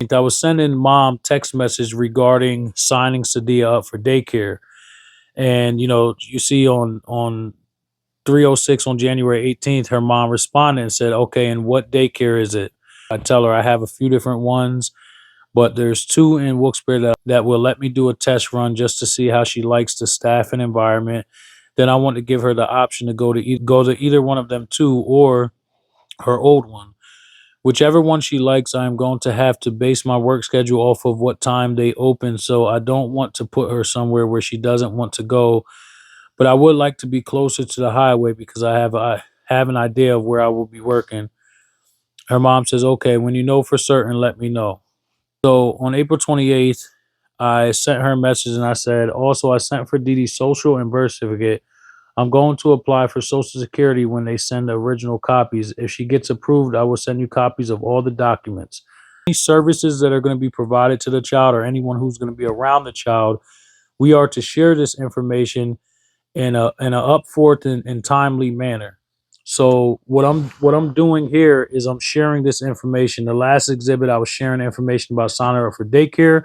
I was sending mom text message regarding signing Sadia up for daycare. And you see on 3:06 on January 18th, her mom responded and said, "Okay, and what daycare is it?" I tell her I have a few different ones, but there's two in Wilkes-Barre that will let me do a test run just to see how she likes the staff and environment. Then I want to give her the option to go to either one of them two or her old one. Whichever one she likes, I'm going to have to base my work schedule off of what time they open. So I don't want to put her somewhere where she doesn't want to go, but I would like to be closer to the highway because I have an idea of where I will be working. Her mom says, "Okay, when you know for certain, let me know." So on April 28th, I sent her a message and I said, "Also, I sent for Dee Dee's social and birth certificate. I'm going to apply for Social Security when they send the original copies. If she gets approved, I will send you copies of all the documents. Any services that are going to be provided to the child or anyone who's going to be around the child, we are to share this information in a upforth and timely manner." So what I'm doing here is I'm sharing this information. The last exhibit I was sharing information about signing up for daycare.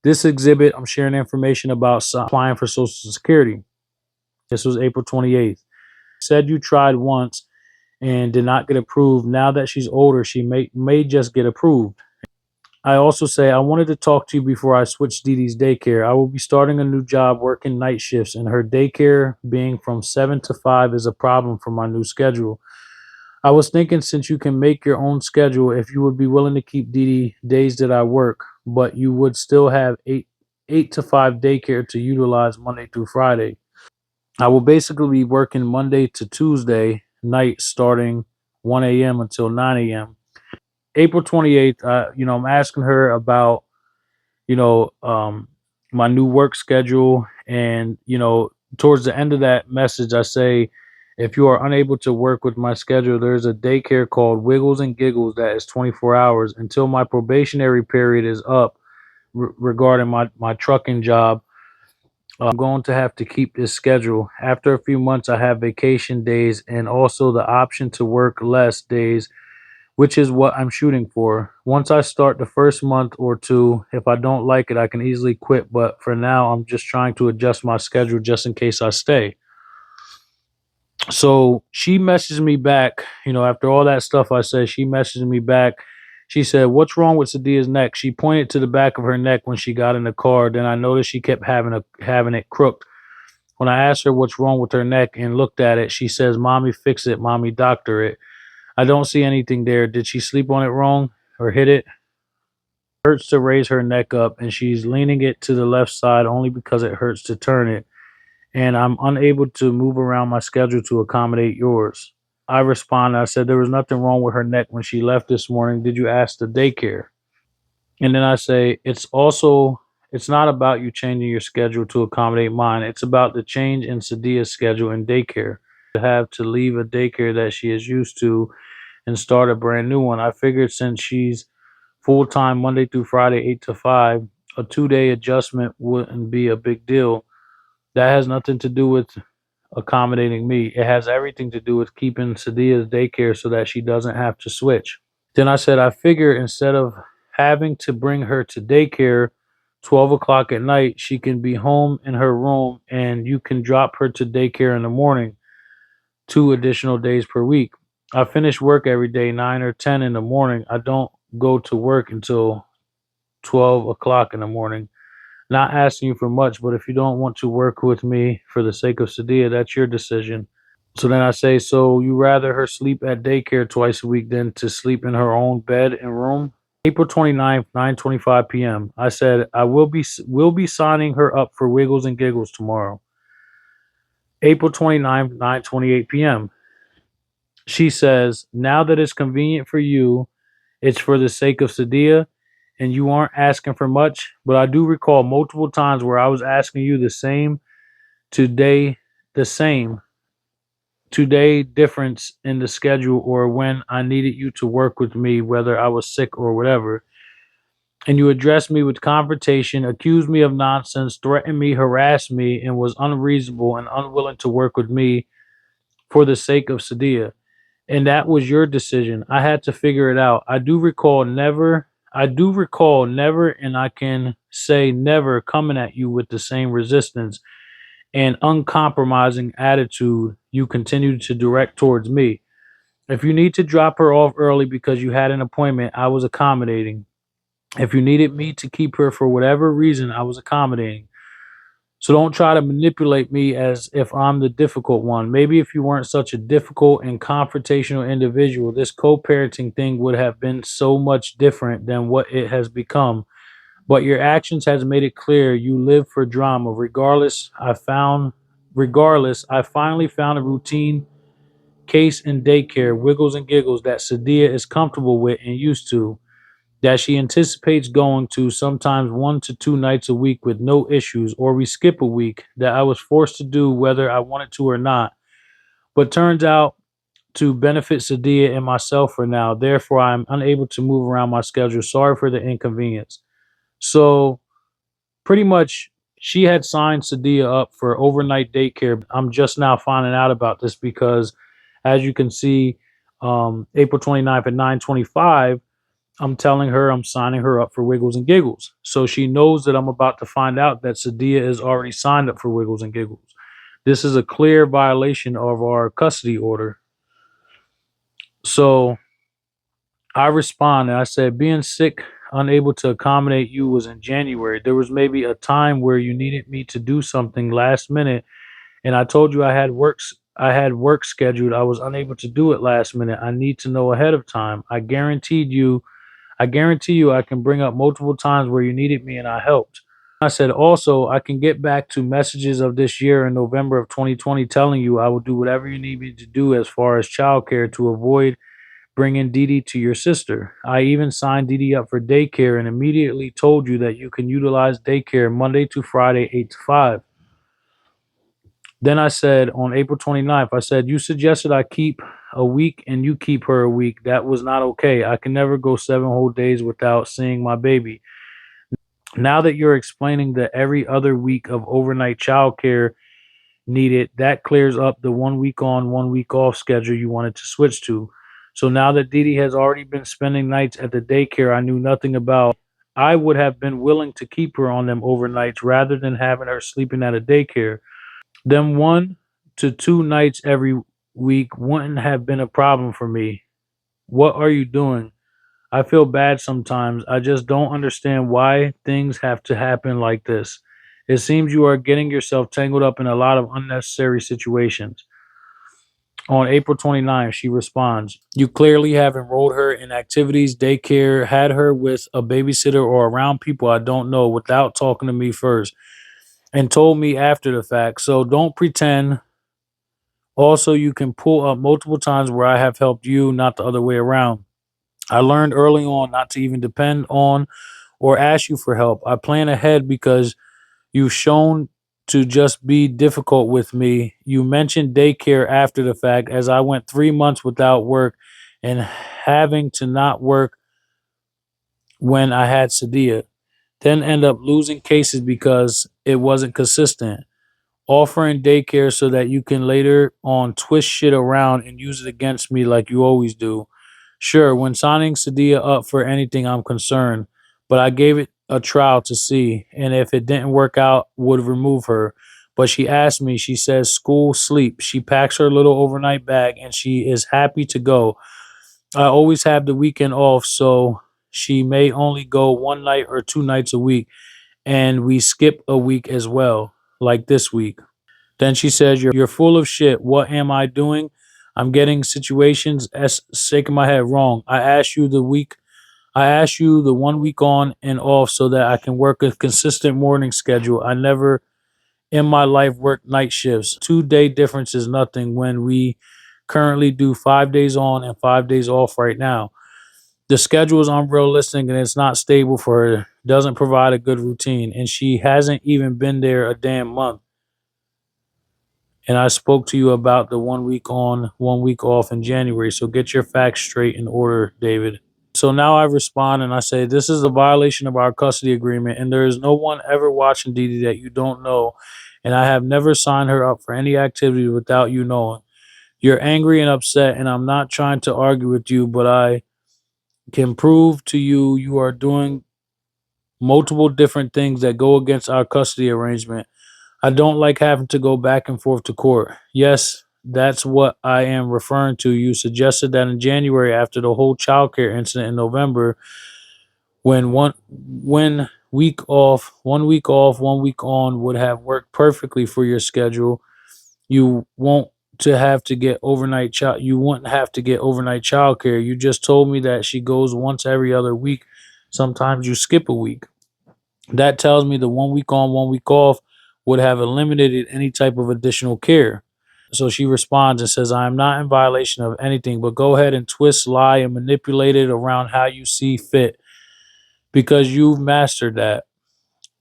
This exhibit I'm sharing information about applying for Social Security. This was April 28th. Said you tried once and did not get approved. Now that she's older, she may just get approved. I also say I wanted to talk to you before I switch Dee Dee's daycare. I will be starting a new job working night shifts, and her daycare being from 7 to 5 is a problem for my new schedule. I was thinking since you can make your own schedule, if you would be willing to keep Dee Dee days that I work, but you would still have 8 to 5 daycare to utilize Monday through Friday. I will basically be working Monday to Tuesday night starting 1 a.m. until 9 a.m. April 28th, I'm asking her about, you know, um, my new work schedule. And, towards the end of that message, I say, if you are unable to work with my schedule, there's a daycare called Wiggles and Giggles that is 24 hours until my probationary period is up regarding my trucking job. I'm going to have to keep this schedule. After a few months, I have vacation days and also the option to work less days, which is what I'm shooting for. Once I start the first month or two, if I don't like it, I can easily quit. But for now, I'm just trying to adjust my schedule just in case I stay. So she messaged me back, after all that stuff I said, she messaged me back. She said, "What's wrong with Sadia's neck?" She pointed to the back of her neck when she got in the car. Then I noticed she kept having it crooked. When I asked her what's wrong with her neck and looked at it, she says, "Mommy, fix it. Mommy, doctor it." I don't see anything there. Did she sleep on it wrong or hit it? It hurts to raise her neck up, and she's leaning it to the left side only because it hurts to turn it, and I'm unable to move around my schedule to accommodate yours. I responded, I said, "There was nothing wrong with her neck when she left this morning. Did you ask the daycare?" And then I say, it's not about you changing your schedule to accommodate mine. It's about the change in Sadia's schedule in daycare. To have to leave a daycare that she is used to and start a brand new one. I figured since she's full time Monday through Friday, 8 to 5, a 2 day adjustment wouldn't be a big deal. That has nothing to do with accommodating me. It has everything to do with keeping Sadia's daycare so that she doesn't have to switch. Then I said, I figure instead of having to bring her to daycare 12 o'clock at night, she can be home in her room and you can drop her to daycare in the morning, 2 additional days per week. I finish work every day, 9 or 10 in the morning. I don't go to work until 12 o'clock in the morning. Not asking you for much, but if you don't want to work with me for the sake of Sadia, that's your decision. So then I say, so you rather her sleep at daycare twice a week than to sleep in her own bed and room? April 29th, 9:25 p.m. I said, I will be signing her up for Wiggles and Giggles tomorrow. April 29th, 9:28 p.m. She says, now that it's convenient for you, it's for the sake of Sadia, and you aren't asking for much, but I do recall multiple times where I was asking you today, the same today difference in the schedule or when I needed you to work with me, whether I was sick or whatever. And you addressed me with confrontation, accused me of nonsense, threatened me, harassed me, and was unreasonable and unwilling to work with me for the sake of Sadia. And that was your decision. I had to figure it out. I do recall never I do recall never, and I can say never, coming at you with the same resistance and uncompromising attitude you continue to direct towards me. If you need to drop her off early because you had an appointment, I was accommodating. If you needed me to keep her for whatever reason, I was accommodating. So don't try to manipulate me as if I'm the difficult one. Maybe if you weren't such a difficult and confrontational individual, this co parenting thing would have been so much different than what it has become. But your actions has made it clear you live for drama. Regardless, I finally found a routine case in daycare, wiggles and giggles that Sadia is comfortable with and used to, that she anticipates going to sometimes 1 to 2 nights a week with no issues, or we skip a week that I was forced to do whether I wanted to or not, but turns out to benefit Sadia and myself for now. Therefore, I'm unable to move around my schedule. Sorry for the inconvenience. So, pretty much, she had signed Sadia up for overnight daycare. I'm just now finding out about this because, as you can see, April 29th at 9:25, I'm telling her I'm signing her up for Wiggles and Giggles. So she knows that I'm about to find out that Sadia is already signed up for Wiggles and Giggles. This is a clear violation of our custody order. So I respond and I said, being sick, unable to accommodate you was in January. There was maybe a time where you needed me to do something last minute, and I told you I had work scheduled. I was unable to do it last minute. I need to know ahead of time. I guarantee you I can bring up multiple times where you needed me and I helped. I said also I can get back to messages of this year in November of 2020 telling you I will do whatever you need me to do as far as childcare to avoid bringing Dee Dee to your sister. I even signed Dee Dee up for daycare and immediately told you that you can utilize daycare Monday to Friday 8 to 5. Then I said on April 29th, I said, you suggested I keep a week and you keep her a week. That was not okay. I can never go 7 whole days without seeing my baby. Now that you're explaining the every other week of overnight childcare needed, that clears up the 1 week on, 1 week off schedule you wanted to switch to. So now that Dee Dee has already been spending nights at the daycare I knew nothing about, I would have been willing to keep her on them overnights rather than having her sleeping at a daycare. Them 1 to 2 nights every week wouldn't have been a problem for me. What are you doing? I feel bad sometimes. I just don't understand why things have to happen like this. It seems you are getting yourself tangled up in a lot of unnecessary situations. On April 29th, she responds, you clearly have enrolled her in activities, daycare, had her with a babysitter or around people I don't know without talking to me first, and told me after the fact. So don't pretend. Also, you can pull up multiple times where I have helped you, not the other way around. I learned early on not to even depend on or ask you for help. I plan ahead because you've shown to just be difficult with me. You mentioned daycare after the fact, as I went 3 months without work and having to not work when I had Sadia. Then end up losing cases because it wasn't consistent. Offering daycare so that you can later on twist shit around and use it against me like you always do. Sure, when signing Sadia up for anything, I'm concerned, but I gave it a trial to see, and if it didn't work out, would remove her. But she asked me, she says, school, sleep. She packs her little overnight bag and she is happy to go. I always have the weekend off, so she may only go 1 night or 2 nights a week, and we skip a week as well, like this week. Then she says, you're full of shit. What am I doing? I'm getting situations as shaking my head wrong. I asked you the 1 week on and off so that I can work a consistent morning schedule. I never in my life worked night shifts. 2 day difference is nothing when we currently do 5 days on and 5 days off right now. The schedule is unrealistic and it's not stable for her. Doesn't provide a good routine. And she hasn't even been there a damn month. And I spoke to you about the 1 week on, 1 week off in January. So get your facts straight in order, David. So now I respond and I say, this is a violation of our custody agreement, and there is no one ever watching Dee Dee that you don't know. And I have never signed her up for any activity without you knowing. You're angry and upset, and I'm not trying to argue with you, but I can prove to you you are doing multiple different things that go against our custody arrangement. I don't like having to go back and forth to court. Yes, that's what I am referring to. You suggested that in January, after the whole childcare incident in November, when one week off, 1 week on would have worked perfectly for your schedule. You won't to have to get overnight child you wouldn't have to get overnight childcare. You just told me that she goes once every other week. Sometimes you skip a week. That tells me the 1 week on, 1 week off would have eliminated any type of additional care. So she responds and says, I am not in violation of anything, but go ahead and twist, lie, and manipulate it around how you see fit because you've mastered that.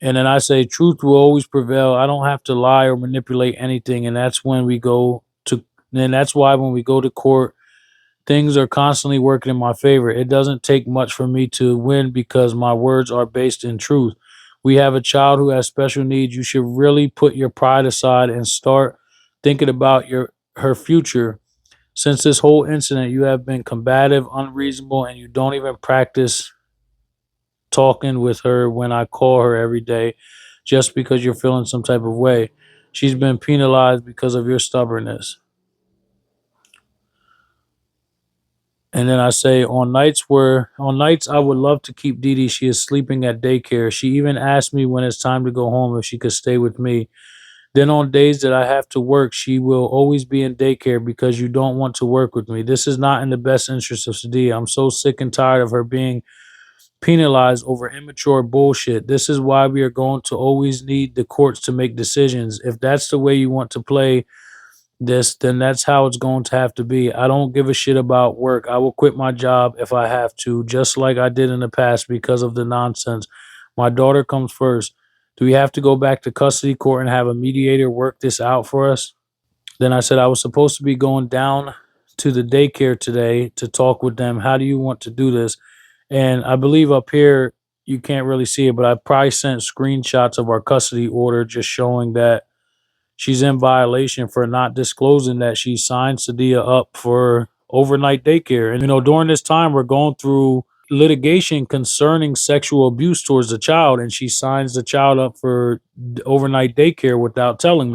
And then I say, truth will always prevail. I don't have to lie or manipulate anything. And that's why when we go to court, things are constantly working in my favor. It doesn't take much for me to win because my words are based in truth. We have a child who has special needs. You should really put your pride aside and start thinking about her future. Since this whole incident, you have been combative, unreasonable, and you don't even practice talking with her when I call her every day just because you're feeling some type of way. She's been penalized because of your stubbornness. And then I say on nights I would love to keep Dee Dee. She is sleeping at daycare. She even asked me when it's time to go home if she could stay with me. Then on days that I have to work, she will always be in daycare because you don't want to work with me. This is not in the best interest of Sadia. I'm so sick and tired of her being penalized over immature bullshit. This is why we are going to always need the courts to make decisions. If that's the way you want to play this, then that's how it's going to have to be. I don't give a shit about work. I will quit my job if I have to, just like I did in the past because of the nonsense. My daughter comes first. Do we have to go back to custody court and have a mediator work this out for us? Then I said I was supposed to be going down to the daycare today to talk with them. How do you want to do this? And I believe up here you can't really see it, but I probably sent screenshots of our custody order just showing that she's in violation for not disclosing that she signed Sadia up for overnight daycare. And during this time we're going through litigation concerning sexual abuse towards the child, and she signs the child up for overnight daycare without telling me.